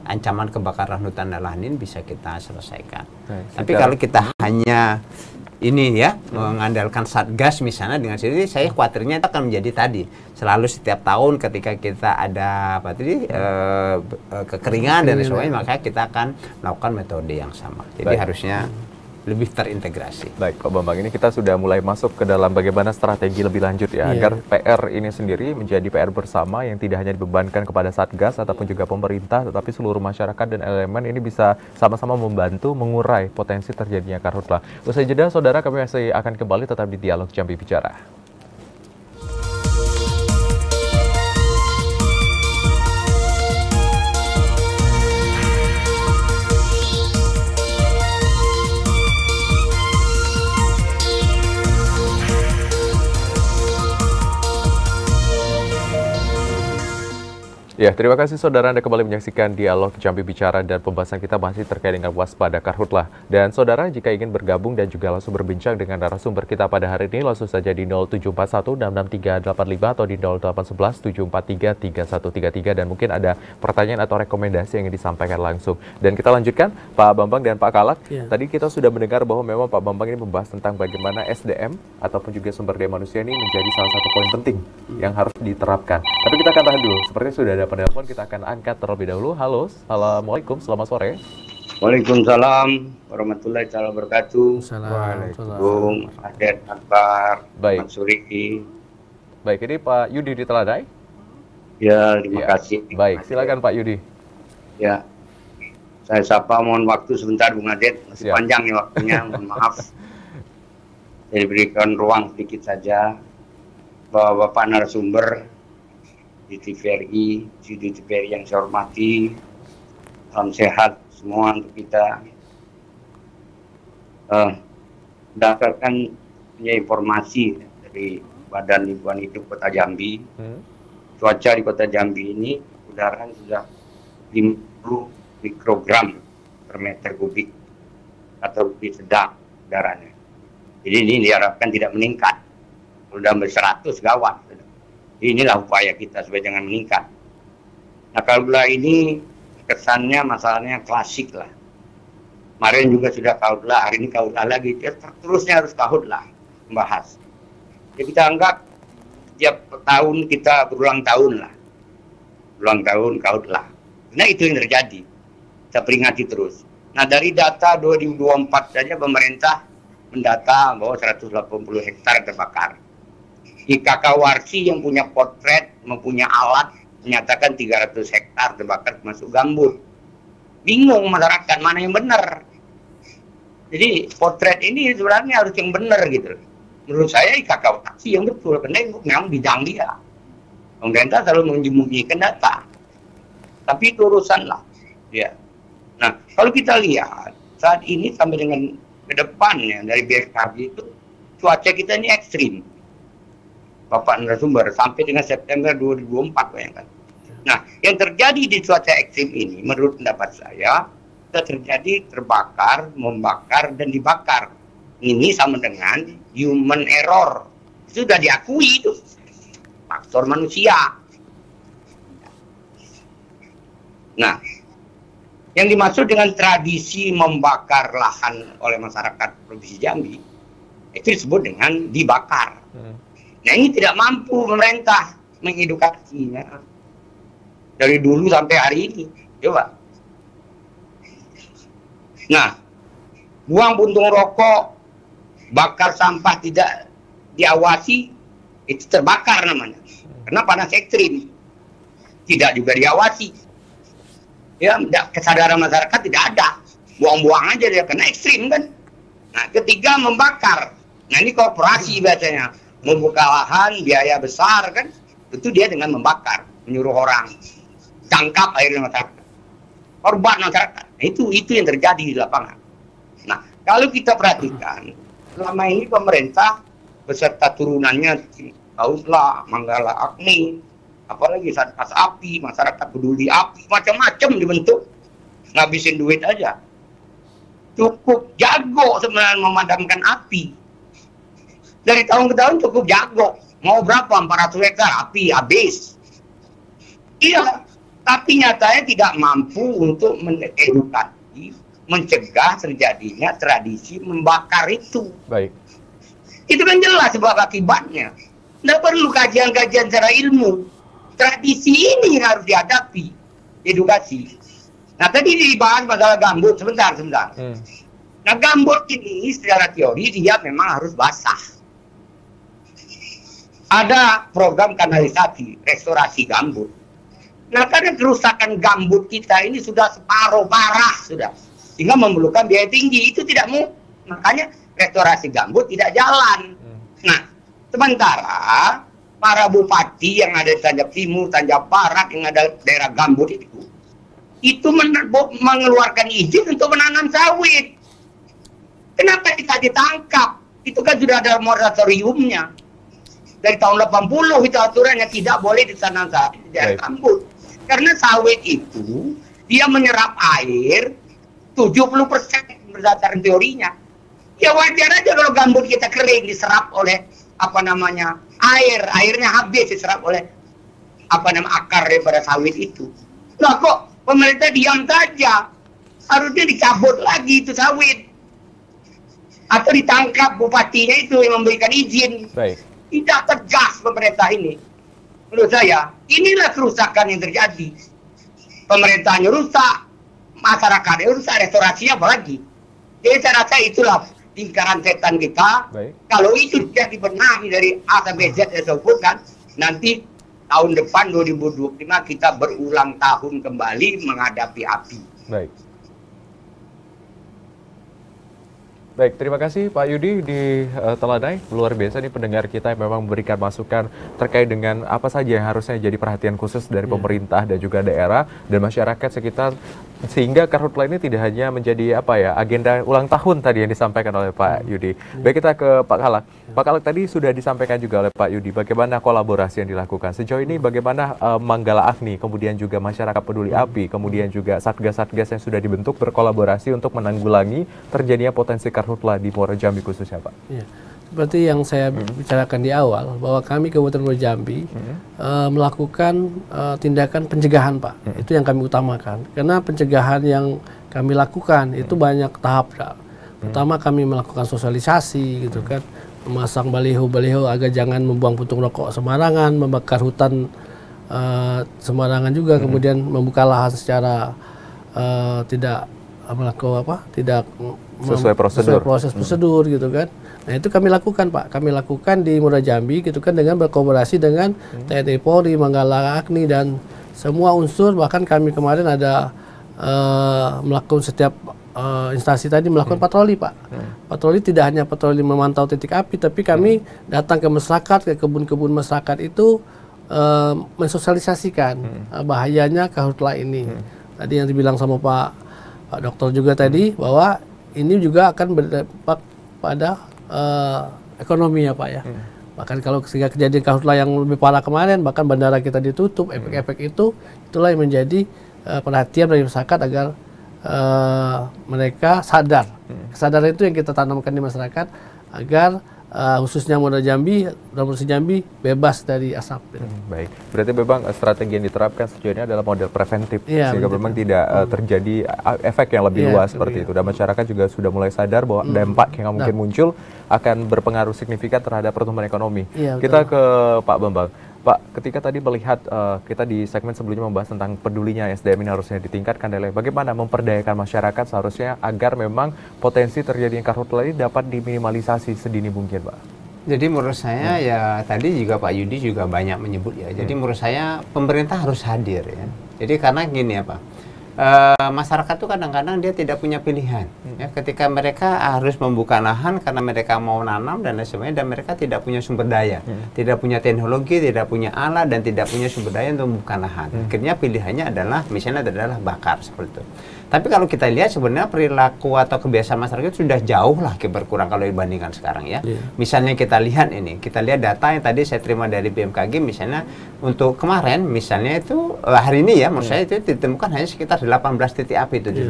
ancaman kebakaran hutan dan lahan ini bisa kita selesaikan. Tapi kalau kita hanya ini ya mengandalkan satgas misalnya dengan sendiri, saya khawatirnya itu akan menjadi tadi selalu setiap tahun ketika kita ada kekeringan dan sebagainya, maka kita akan melakukan metode yang sama. Jadi harusnya lebih terintegrasi. Baik, Pak Bambang, ini kita sudah mulai masuk ke dalam bagaimana strategi lebih lanjut ya, agar PR ini sendiri menjadi PR bersama yang tidak hanya dibebankan kepada Satgas ataupun juga pemerintah, tetapi seluruh masyarakat dan elemen ini bisa sama-sama membantu mengurai potensi terjadinya karhutlah. Usai jeda, saudara, kami masih akan kembali tetap di Dialog Jambi Bicara. Ya, terima kasih saudara, Anda kembali menyaksikan Dialog Jambi Bicara dan pembahasan kita masih terkait dengan waspada karhutlah. Dan saudara, jika ingin bergabung dan juga langsung berbincang dengan narasumber kita pada hari ini, langsung saja di 0741-66385 atau di 0811-743-3133 dan mungkin ada pertanyaan atau rekomendasi yang ingin disampaikan langsung. Dan kita lanjutkan, Pak Bambang dan Pak Kalak. Tadi kita sudah mendengar bahwa memang Pak Bambang ini membahas tentang bagaimana SDM ataupun juga sumber daya manusia ini menjadi salah satu poin penting yang harus diterapkan. Tapi kita akan tahan dulu, sepertinya sudah ada penelpon, kita akan angkat terlebih dahulu. Halo, assalamualaikum, selamat sore. Waalaikumsalam warahmatullahi wabarakatuh. Waalaikumsalam. Aden Akbar, Baik. Mansuri. Baik, ini Pak Yudi di Teladai. Ya, terima kasih. Baik, silakan Pak Yudi. Ya, saya sapa, mohon waktu sebentar Bung Adet, masih Siap. panjang nih waktunya, mohon maaf. Saya berikan ruang sedikit saja bahwa Bapak narasumber di TVRI, di TVRI yang saya hormati, salam sehat semua untuk kita. Berdasarkan informasi dari Badan Lingkungan Hidup Kota Jambi, cuaca di Kota Jambi ini udara sudah 50 mikrogram per meter kubik atau lebih sedang udaranya. Jadi ini diharapkan tidak meningkat. Sudah 100 gawat. Inilah upaya kita supaya jangan meningkat. Nah, karhutlah ini kesannya masalahnya klasik lah. Kemarin juga sudah karhutlah, hari ini karhutlah lagi. Terusnya harus karhutlah membahas. Ya, kita anggap setiap tahun kita berulang tahun lah. Berulang tahun karhutlah. Nah, itu yang terjadi. Kita peringati terus. Nah, dari data 2024 saja pemerintah mendata bahwa 180 hektar terbakar. IKK Warsi yang punya potret, mempunyai alat, menyatakan 300 hektar terbakar termasuk gambut. Bingung masyarakat mana yang benar. Jadi potret ini sebenarnya harus yang benar gitu. Menurut saya IKK Warsi yang betul, karena itu memang bidang dia. Pemerintah selalu menyembunyikan data. Tapi itu urusan lah. Ya. Nah, kalau kita lihat saat ini sampai dengan ke depannya dari BMKG itu cuaca kita ini ekstrim. Bapak narasumber, sampai dengan September 2024 bayangkan. Nah, yang terjadi di cuaca ekstrim ini menurut pendapat saya sudah terjadi terbakar, membakar, dan dibakar. Ini sama dengan human error. Sudah diakui itu. Faktor manusia. Nah, yang dimaksud dengan tradisi membakar lahan oleh masyarakat Provinsi Jambi itu disebut dengan dibakar. Nah, ini tidak mampu pemerintah mengedukasinya. dari dulu sampai hari ini. Coba. Nah, buang puntung rokok, bakar sampah tidak diawasi, itu terbakar namanya. Karena panas ekstrim. Tidak juga diawasi. Ya, kesadaran masyarakat tidak ada. Buang-buang aja dia, karena ekstrim kan. Nah, ketiga membakar. Nah, ini korporasi biasanya. Membuka lahan, biaya besar kan. Itu dia dengan membakar. Menyuruh orang. Tangkap akhirnya masyarakat. Korban masyarakat. Nah, itu yang terjadi di lapangan. Nah, kalau kita perhatikan, selama ini pemerintah beserta turunannya Kausla, Manggala Agni, apalagi Satgas Api, masyarakat peduli api, macam-macam dibentuk, ngabisin duit aja. Cukup jago sebenarnya memadamkan api. Dari tahun ke tahun cukup jago. Mau berapa? 400 hektar api habis. Iya, tapi nyatanya tidak mampu untuk mengedukasi, mencegah terjadinya tradisi membakar itu. Baik. Itu kan jelas sebab akibatnya. Tidak perlu kajian-kajian secara ilmu. Tradisi ini yang harus dihadapi, edukasi. Nah, tadi dibahas masalah gambut, sebentar. Nah, gambut ini secara teori dia memang harus basah. Ada program kanalisasi, restorasi gambut. Nah, karena kerusakan gambut kita ini sudah separuh parah sudah, sehingga memerlukan biaya tinggi. Itu tidak mau, makanya restorasi gambut tidak jalan. Nah, sementara para bupati yang ada di Tanjab Timur, Tanjab Barat, yang ada daerah gambut itu mengeluarkan izin untuk menanam sawit. Kenapa kita ditangkap? Itu kan sudah ada moratoriumnya. Dari tahun 80 itu aturannya tidak boleh ditanam sawit di daerah gambut. Karena sawit itu dia menyerap air 70% berdasarkan teorinya. Ya wajar aja kalau gambut kita kering diserap oleh airnya habis diserap oleh akar daripada sawit itu. Nah, kok pemerintah diam saja? Harusnya dicabut lagi itu sawit. Atau ditangkap bupatinya itu yang memberikan izin. Baik. Tidak tegas pemerintah ini. Menurut saya, inilah kerusakan yang terjadi. Pemerintahnya rusak, masyarakatnya rusak, restorasinya apalagi. Jadi saya rasa itulah lingkaran setan kita. Baik. Kalau itu tidak dibenahi dari A sampai Z disebutkan, nanti tahun depan 2025 kita berulang tahun kembali menghadapi api. Baik. Baik, terima kasih Pak Yudi di Telanai. Luar biasa nih pendengar kita yang memang memberikan masukan terkait dengan apa saja yang harusnya jadi perhatian khusus dari pemerintah dan juga daerah dan masyarakat sekitar, sehingga Karhutla ini tidak hanya menjadi agenda ulang tahun tadi yang disampaikan oleh Pak Yudi. Baik, kita ke Pak Kalak. Pak Kalak, tadi sudah disampaikan juga oleh Pak Yudi bagaimana kolaborasi yang dilakukan. Sejauh ini bagaimana Manggala Agni, kemudian juga masyarakat peduli api, kemudian juga satgas-satgas yang sudah dibentuk berkolaborasi untuk menanggulangi terjadinya potensi Karhutla di Muara Jambi khususnya, Pak? Ya. Seperti yang saya bicarakan di awal, bahwa kami Kabupaten Muara Jambi melakukan tindakan pencegahan, Pak. Itu yang kami utamakan. Karena pencegahan yang kami lakukan itu banyak tahap. Pertama, kami melakukan sosialisasi, gitu kan, memasang baliho-baliho agar jangan membuang puntung rokok sembarangan, membakar hutan sembarangan juga, kemudian membuka lahan secara tidak sesuai proses prosedur gitu kan. Nah, itu kami lakukan, Pak. Kami lakukan di Muara Jambi gitu kan, dengan berkolaborasi dengan TNI Polri, Manggala Agni dan semua unsur. Bahkan kami kemarin ada melakukan setiap instansi tadi melakukan patroli, Pak. Patroli tidak hanya patroli memantau titik api, tapi kami datang ke masyarakat, ke kebun-kebun masyarakat itu mensosialisasikan bahayanya Karhutla ini. Tadi yang dibilang sama Pak Dokter juga tadi, bahwa ini juga akan berdampak pada ekonomi ya, Pak ya. Bahkan kalau sehingga kejadian Karhutla yang lebih parah kemarin, bahkan bandara kita ditutup, efek-efek itulah yang menjadi perhatian dari masyarakat agar mereka sadar. Kesadaran itu yang kita tanamkan di masyarakat agar khususnya Muara Jambi dan Provinsi Jambi bebas dari asap. Baik, berarti memang strategi yang diterapkan sejauh ini adalah model preventif, sehingga memang tidak terjadi efek yang lebih luas seperti itu. Dan masyarakat juga sudah mulai sadar bahwa dampak yang mungkin muncul akan berpengaruh signifikan terhadap pertumbuhan ekonomi. Kita ke Pak Bambang. Pak, ketika tadi melihat kita di segmen sebelumnya membahas tentang pedulinya SDM ini harusnya ditingkatkan, dan bagaimana memperdayakan masyarakat seharusnya agar memang potensi terjadinya karhutlah ini dapat diminimalisasi sedini mungkin, Pak. Jadi menurut saya ya tadi juga Pak Yudi juga banyak menyebut ya. Jadi menurut saya pemerintah harus hadir ya. Jadi karena gini ya Pak. Masyarakat tuh kadang-kadang dia tidak punya pilihan ya, ketika mereka harus membuka lahan karena mereka mau nanam dan lain sebagainya, dan mereka tidak punya sumber daya, tidak punya teknologi, tidak punya alat, dan tidak punya sumber daya untuk membuka lahan. Akhirnya pilihannya adalah misalnya adalah bakar seperti itu. Tapi kalau kita lihat sebenarnya perilaku atau kebiasaan masyarakat sudah jauh lah berkurang kalau dibandingkan sekarang ya. Misalnya kita lihat data yang tadi saya terima dari BMKG, misalnya untuk kemarin misalnya itu hari ini ya, menurut saya itu ditemukan hanya sekitar 18 titik api itu di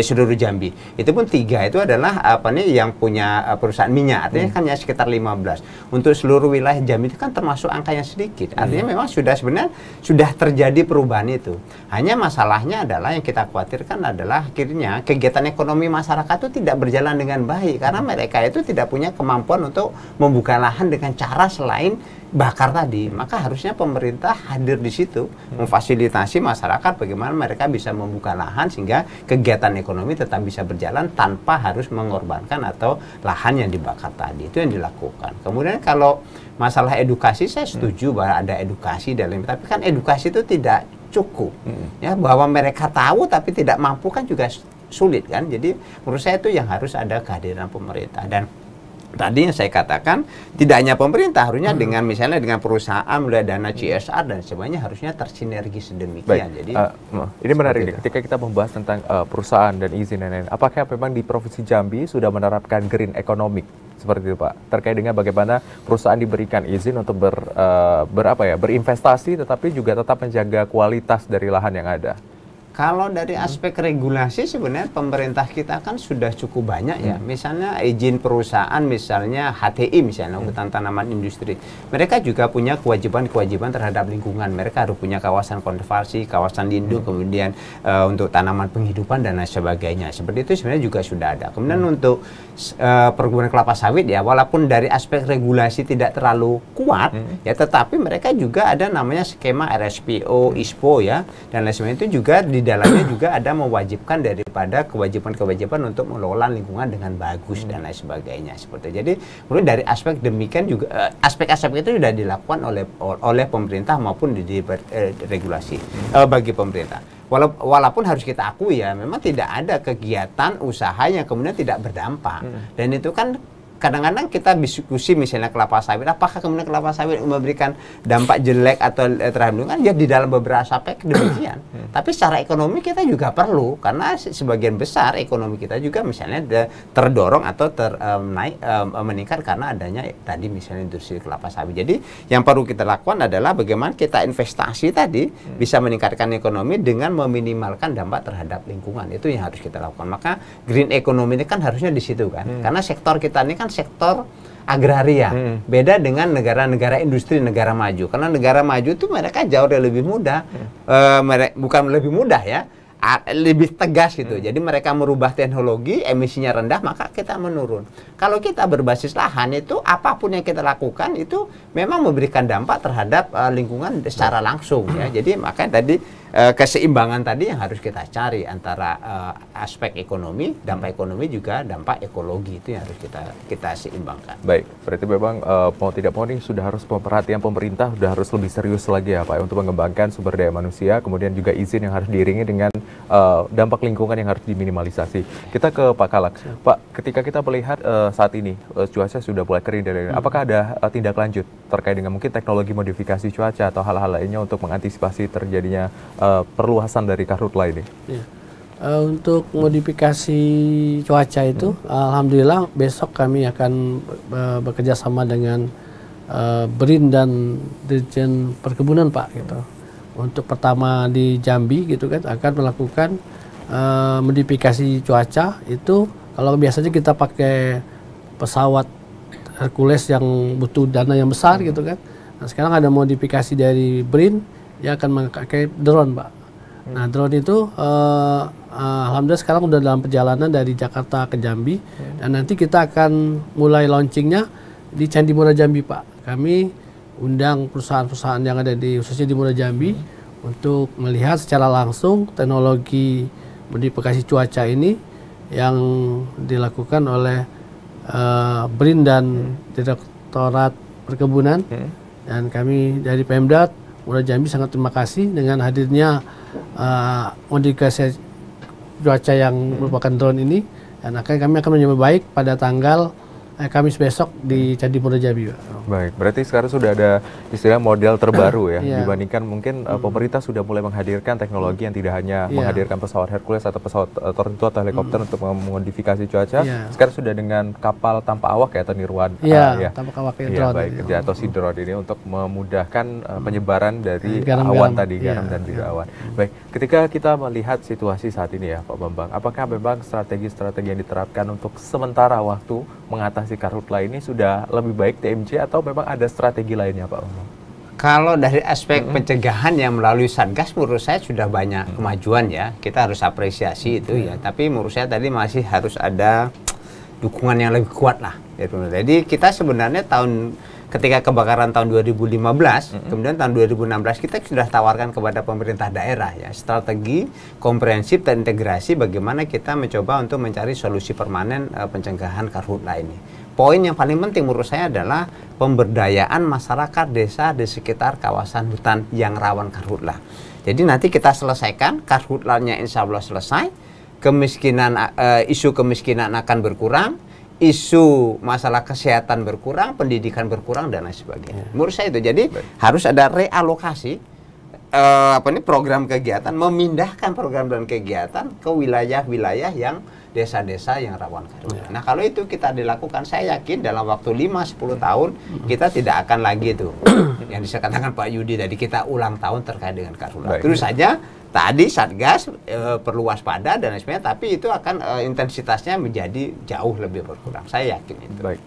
seluruh Jambi. Itu pun 3 itu adalah yang punya perusahaan minyak, artinya kan ya sekitar 15. Untuk seluruh wilayah Jambi itu kan termasuk angka yang sedikit. Artinya memang sebenarnya sudah terjadi perubahan itu. Hanya masalahnya adalah yang kita khawatirkan adalah akhirnya kegiatan ekonomi masyarakat itu tidak berjalan dengan baik karena mereka itu tidak punya kemampuan untuk membuka lahan dengan cara selain bakar tadi. Maka harusnya pemerintah hadir di situ, memfasilitasi masyarakat bagaimana mereka bisa membuka lahan sehingga kegiatan ekonomi tetap bisa berjalan tanpa harus mengorbankan atau lahan yang dibakar tadi. Itu yang dilakukan. Kemudian kalau masalah edukasi, saya setuju bahwa ada edukasi dalam, tapi kan edukasi itu tidak cukup ya, bahwa mereka tahu tapi tidak mampu kan juga sulit kan. Jadi menurut saya itu yang harus ada kehadiran pemerintah. Dan tadi yang saya katakan tidak hanya pemerintah, harusnya dengan misalnya dengan perusahaan mulai dana CSR dan sebagainya harusnya tersinergi sedemikian. Baik. Jadi ini menarik nih, ketika kita membahas tentang perusahaan dan izin dan lain-lain, apakah memang di Provinsi Jambi sudah menerapkan green economic seperti itu Pak, terkait dengan bagaimana perusahaan diberikan izin untuk berinvestasi tetapi juga tetap menjaga kualitas dari lahan yang ada? Kalau dari aspek regulasi sebenarnya pemerintah kita kan sudah cukup banyak ya. Misalnya izin perusahaan, misalnya HTI misalnya, hutan tanaman industri. Mereka juga punya kewajiban-kewajiban terhadap lingkungan. Mereka harus punya kawasan konservasi, kawasan lindung, kemudian untuk tanaman penghidupan dan lain sebagainya. Seperti itu sebenarnya juga sudah ada. Kemudian untuk perkebunan kelapa sawit ya, walaupun dari aspek regulasi tidak terlalu kuat ya, tetapi mereka juga ada namanya skema RSPO, ISPO ya, dan lain sebagainya. Itu juga di dalamnya juga ada mewajibkan daripada kewajiban-kewajiban untuk mengelola lingkungan dengan bagus dan lain sebagainya seperti itu. Jadi menurut dari aspek demikian juga aspek-aspek itu sudah dilakukan oleh pemerintah maupun di regulasi bagi pemerintah. Walaupun harus kita akui ya, memang tidak ada kegiatan usaha yang kemudian tidak berdampak. Dan itu kan kadang-kadang kita diskusi misalnya kelapa sawit, apakah kemudian kelapa sawit memberikan dampak jelek atau terhadap lingkungan? Ya di dalam beberapa aspek demikian. Tapi secara ekonomi kita juga perlu, karena sebagian besar ekonomi kita juga misalnya terdorong atau meningkat karena adanya tadi misalnya industri kelapa sawit. Jadi yang perlu kita lakukan adalah bagaimana kita investasi tadi bisa meningkatkan ekonomi dengan meminimalkan dampak terhadap lingkungan. Itu yang harus kita lakukan. Maka green economy ini kan harusnya di situ kan. Karena sektor kita ini kan sektor agraria, beda dengan negara-negara industri, negara maju. Karena negara maju itu mereka jauh lebih mudah, bukan lebih mudah ya, lebih tegas gitu. Jadi mereka merubah teknologi, emisinya rendah, maka kita menurun. Kalau kita berbasis lahan itu apapun yang kita lakukan itu memang memberikan dampak terhadap lingkungan secara langsung ya. Jadi makanya tadi keseimbangan tadi yang harus kita cari antara aspek ekonomi, dampak ekonomi juga dampak ekologi, itu yang harus kita seimbangkan. Baik, berarti memang mau tidak mau nih sudah harus perhatian pemerintah sudah harus lebih serius lagi ya Pak untuk mengembangkan sumber daya manusia, kemudian juga izin yang harus diiringi dengan dampak lingkungan yang harus diminimalisasi. Kita ke Pak Kalak. Pak, ketika kita melihat saat ini cuaca sudah mulai kering dan apakah ada tindak lanjut terkait dengan mungkin teknologi modifikasi cuaca atau hal-hal lainnya untuk mengantisipasi terjadinya perluasan dari karhutlah ini? Ya. Untuk modifikasi cuaca itu, alhamdulillah besok kami akan bekerja sama dengan BRIN dan Dirjen Perkebunan Pak gitu. Untuk pertama di Jambi gitu kan akan melakukan modifikasi cuaca itu. Kalau biasanya kita pakai pesawat Hercules yang butuh dana yang besar gitu kan. Nah, sekarang ada modifikasi dari BRIN, dia akan memakai drone, Pak. Nah, drone itu alhamdulillah sekarang udah dalam perjalanan dari Jakarta ke Jambi, dan nanti kita akan mulai launchingnya di Candi Muara Jambi, Pak. Kami undang perusahaan-perusahaan yang ada di khususnya di Muara Jambi untuk melihat secara langsung teknologi modifikasi cuaca ini yang dilakukan oleh BRIN dan Direktorat Perkebunan. Dan kami dari Pemda Muara Jambi sangat terima kasih dengan hadirnya modifikasi cuaca yang merupakan drone ini, dan kami akan menyambut baik pada tanggal Kamis besok di Candi Muara Jambi, Pak. Baik, berarti sekarang sudah ada istilah model terbaru ya, dibandingkan mungkin pemerintah sudah mulai menghadirkan teknologi yang tidak hanya menghadirkan pesawat Hercules atau pesawat tertentu atau helikopter untuk memodifikasi cuaca. Sekarang sudah dengan kapal tanpa awak ya, atau nirwan. Tanpa awak drone. Baik, atau si drone ini untuk memudahkan penyebaran dari awan tadi, garam dan juga awan. Baik, ketika kita melihat situasi saat ini ya Pak Bambang, apakah memang strategi-strategi yang diterapkan untuk sementara waktu mengatasi karhutla ini sudah lebih baik TMJ atau memang ada strategi lainnya Pak Bambang? Kalau dari aspek pencegahan yang melalui Satgas menurut saya sudah banyak kemajuan ya. Kita harus apresiasi itu ya. Tapi menurut saya tadi masih harus ada dukungan yang lebih kuat lah. Jadi kita sebenarnya ketika kebakaran tahun 2015, kemudian tahun 2016 kita sudah tawarkan kepada pemerintah daerah ya strategi komprehensif dan integrasi bagaimana kita mencoba untuk mencari solusi permanen pencegahan karhutla ini. Poin yang paling penting menurut saya adalah pemberdayaan masyarakat desa di sekitar kawasan hutan yang rawan karhutla. Jadi nanti kita selesaikan karhutlanya, insya Allah selesai, isu kemiskinan akan berkurang, isu masalah kesehatan berkurang, pendidikan berkurang dan lain sebagainya. Menurut saya itu. Jadi harus ada realokasi program kegiatan, memindahkan program dan kegiatan ke wilayah-wilayah yang desa-desa yang rawan karhutla. Nah, kalau itu kita dilakukan, saya yakin dalam waktu 5-10 tahun kita tidak akan lagi itu yang dikatakan Pak Yudi tadi, kita ulang tahun terkait dengan karhutla. Terus saja tadi Satgas perlu waspada dan sebagainya, tapi itu akan intensitasnya menjadi jauh lebih berkurang. Saya yakin itu. Baik.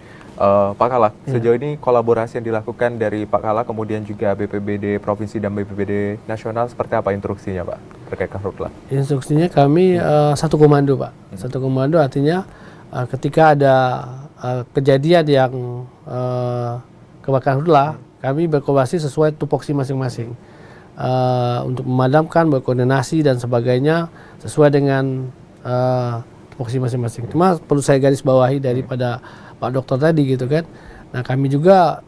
Pak Kala, sejauh ini kolaborasi yang dilakukan dari Pak Kala kemudian juga BPBD Provinsi dan BPBD Nasional seperti apa instruksinya Pak terkait karhutla? Instruksinya kami satu komando Pak. Satu komando artinya ketika ada kejadian yang kebakaran karhutla, kami berkoordinasi sesuai tupoksi masing-masing. Untuk memadamkan, berkoordinasi dan sebagainya sesuai dengan tupoksi masing-masing. Cuma perlu saya garis bawahi daripada Pak Dokter tadi gitu kan. Nah, kami juga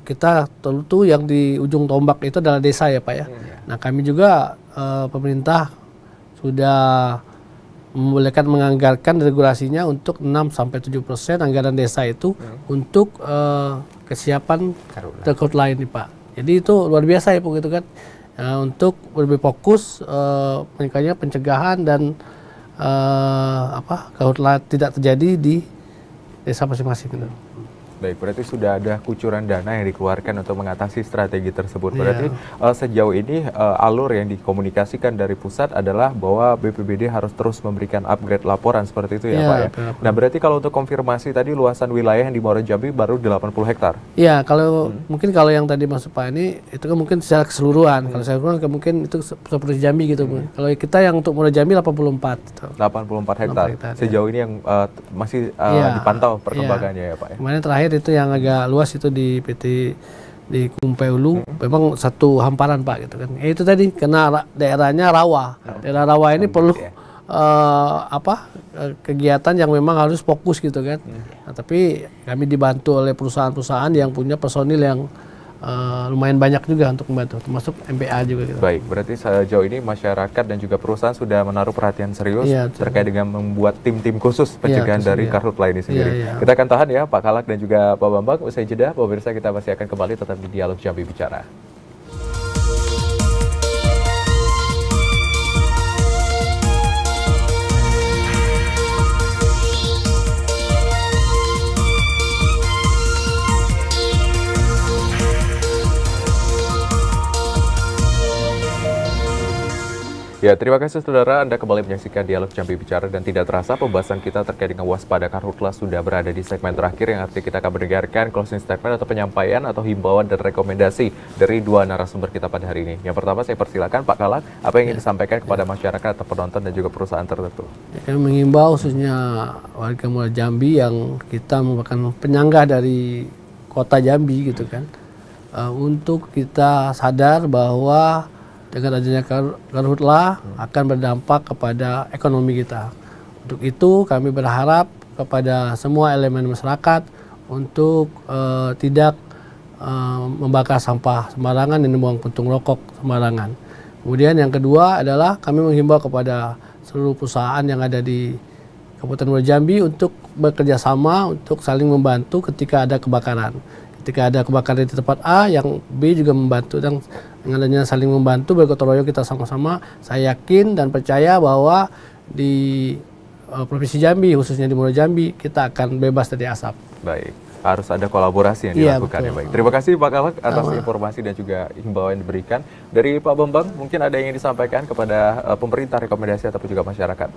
kita tentu yang di ujung tombak itu adalah desa ya Pak ya. Nah, kami juga pemerintah sudah membolehkan menganggarkan regulasinya untuk 6-7% anggaran desa itu untuk kesiapan karhutla ini Pak. Jadi itu luar biasa ya Pak gitu kan. Untuk lebih fokus pencegahan dan karhutla tidak terjadi di desa masing-masing gitu. Baik, berarti sudah ada kucuran dana yang dikeluarkan untuk mengatasi strategi tersebut. Berarti sejauh ini alur yang dikomunikasikan dari pusat adalah bahwa BPBD harus terus memberikan upgrade laporan seperti itu ya Pak ya. Nah, berarti kalau untuk konfirmasi tadi luasan wilayah yang di Muara Jambi baru 80 hektar. Iya, kalau mungkin kalau yang tadi masuk Pak ini itu kan mungkin secara keseluruhan. Kalau saya bilang mungkin itu seperti Jambi gitu. Kalau kita yang untuk Muara Jambi 84 gitu. 84 hektar. Sejauh ini yang masih dipantau perkembangannya ya Pak ya. Kemarin terakhir itu yang agak luas itu di di Kumpeulu, memang satu hamparan Pak gitu kan. Itu tadi karena daerahnya rawa. Daerah rawa ini perlu kegiatan yang memang harus fokus gitu kan. Nah, tapi kami dibantu oleh perusahaan-perusahaan yang punya personil yang lumayan banyak juga untuk membantu, termasuk MPA juga gitu. Baik, berarti sejauh ini masyarakat dan juga perusahaan sudah menaruh perhatian serius terkait dengan membuat tim-tim khusus pencegahan dari karhutla ini sendiri. Kita akan tahan ya Pak Kalak dan juga Pak Bambang. Usai jeda, pemirsa, kita masih akan kembali tetap di Dialog Jambi Bicara. Ya, terima kasih saudara, Anda kembali menyaksikan Dialog Jambi Bicara dan tidak terasa pembahasan kita terkait dengan waspada karhutla sudah berada di segmen terakhir yang artinya kita akan mendengarkan closing statement atau penyampaian atau himbauan dan rekomendasi dari dua narasumber kita pada hari ini. Yang pertama saya persilakan Pak Kalak, apa yang ingin disampaikan kepada masyarakat atau penonton dan juga perusahaan tertentu? Kami mengimbau khususnya warga Muara Jambi yang kita merupakan penyangga dari kota Jambi gitu kan. untuk kita sadar bahwa dengan adanya karhutlah akan berdampak kepada ekonomi kita. Untuk itu kami berharap kepada semua elemen masyarakat untuk tidak membakar sampah sembarangan dan membuang puntung rokok sembarangan. Kemudian yang kedua adalah kami menghimbau kepada seluruh perusahaan yang ada di Kabupaten Muara Jambi untuk bekerja sama untuk saling membantu ketika ada kebakaran. Ketika ada kebakaran di tempat A, yang B juga membantu, dan dengan adanya saling membantu bergotong royong kita sama-sama, saya yakin dan percaya bahwa di Provinsi Jambi, khususnya di Muara Jambi, kita akan bebas dari asap. Baik, harus ada kolaborasi yang dilakukan ya. Baik, terima kasih Pak Kalak atas informasi dan juga himbauan yang diberikan. Dari Pak Bambang, mungkin ada yang ingin disampaikan kepada pemerintah, rekomendasi ataupun juga masyarakat.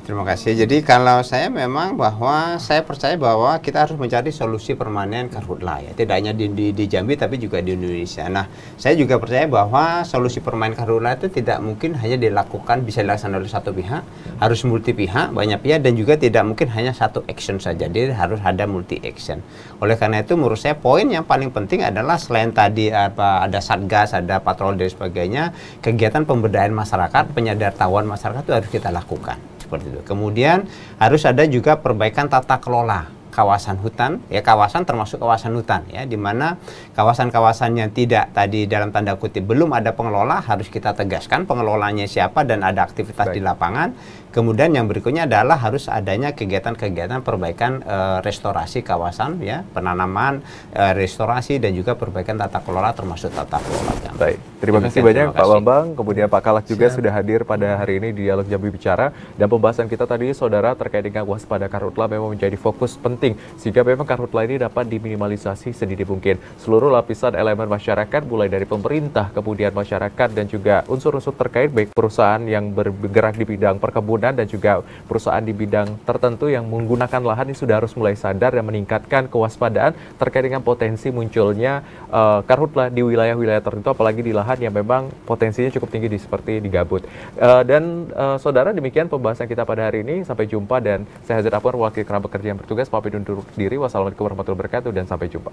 Terima kasih. Jadi kalau saya memang bahwa saya percaya bahwa kita harus mencari solusi permanen karhutlah ya. Tidak hanya di Jambi tapi juga di Indonesia. Nah, saya juga percaya bahwa solusi permanen karhutlah itu tidak mungkin hanya dilakukan bisa dilaksanakan oleh satu pihak, harus multi pihak, banyak pihak, dan juga tidak mungkin hanya satu action saja. Jadi harus ada multi action. Oleh karena itu menurut saya poin yang paling penting adalah selain tadi ada satgas, ada patroli dan sebagainya, kegiatan pemberdayaan masyarakat, penyadartahuan masyarakat itu harus kita lakukan. Seperti itu. Kemudian harus ada juga perbaikan tata kelola kawasan hutan, ya kawasan termasuk kawasan hutan ya, di mana kawasan-kawasan yang tidak tadi dalam tanda kutip belum ada pengelola harus kita tegaskan pengelolanya siapa dan ada aktivitas di lapangan. Kemudian yang berikutnya adalah harus adanya kegiatan-kegiatan perbaikan restorasi kawasan ya, penanaman, restorasi dan juga perbaikan tata kelola termasuk tata kelola. Baik, terima kasih banyak Pak Bambang, kemudian Pak Kalak juga sudah hadir pada hari ini di Dialog Jambi Bicara, dan pembahasan kita tadi saudara terkait dengan waspada karhutlah memang menjadi fokus penting sehingga memang karhutlah ini dapat diminimalisasi sedini mungkin. Seluruh lapisan elemen masyarakat mulai dari pemerintah, kemudian masyarakat dan juga unsur-unsur terkait baik perusahaan yang bergerak di bidang perkebunan dan juga perusahaan di bidang tertentu yang menggunakan lahan ini sudah harus mulai sadar dan meningkatkan kewaspadaan terkait dengan potensi munculnya karhutlah di wilayah-wilayah tertentu, apalagi di lahan yang memang potensinya cukup tinggi seperti di gambut. Saudara, demikian pembahasan kita pada hari ini. Sampai jumpa, dan saya Hazir Akbar, wakil kerabat kerja yang bertugas, pamit undur diri. Wassalamualaikum warahmatullahi wabarakatuh dan sampai jumpa.